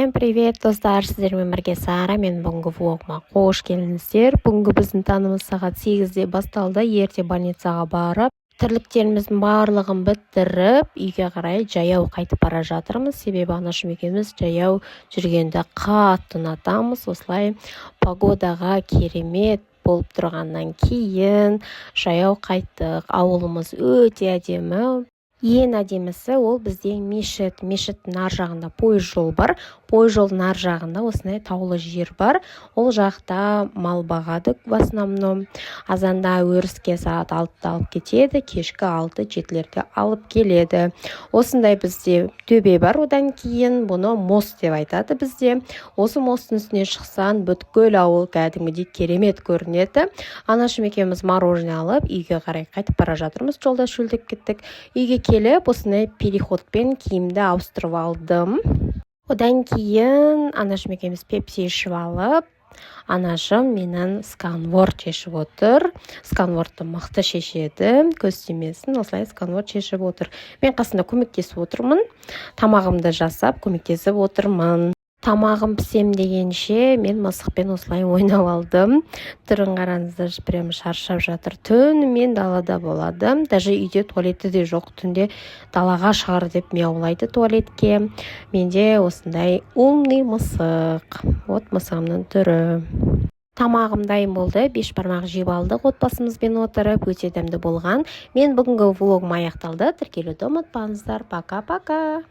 Всем привет, достар, сіздермен бірге Сара. Мен бүгінгі влогыма қош келдіңіздер. Бүгінгі біздің таңымыз сағат 8-де басталды. Ерте больницаға барып, тірліктеріміздің барлығын бітіріп, үйге қарай жаяу қайтып бара жатырмыз. Себебі анашым екеуміз жаяу жүргенді қатты ұнатамыз. Осылай погодаға керемет болып тұрғаннан кейін жаяу қайттық. Ауылымыз өте әдемі. Ең әдемісі ол бізде мешіт. Мешіттің ар жағында пойыз жол бар. Пойыз жолдың ар жағында осындай таулы жер бар. Ол жақта мал бағады в основном. Азанда өріске сағат 6-да алып кетеді, кешкі 6-7-лерде алып келеді. Осындай бізде төбе бар. Одан кейін бұны мост деп айтады бізде. Осы мосттың үстіне шықсан бүткіл ауыл кәдімгідей керемет көрінеді. Анашым екеуміз мороженое алып үйге қарай қайтып бара жатырмыз. Жолда шөлдеп кеттік. Үйге келіп осындай переходпен киімді ауыстырып алдым. Одан кейін анашым екеуміз пепси ішіп алып, анашым менің сканворд шешіп отыр. Сканвордты мықты шешеді, көз тимесін, осылай сканворд шешіп отыр. Мен қасында көмектесіп отырмын. Тамағымды жасап көмектесіп отырмын. Тамағым пісем дегенше мен мысықпен осылай ойнап алдым. Түрін қараңыздар, прям шаршап жатыр. Түнімен далада болады. Даже үйде туалеті де жоқ. Түнде далаға шығар деп мяулайды туалетке. Менде осындай умный мысық. Вот мысығымның түрі. Тамағым дайын болды. 5 бармақ жеп алдық отбасымызбен отырып. Өте дәмді болған. Мен бүгінгі влогым аяқталды. Тіркелуді ұмытпаңыздар. Пока-пока.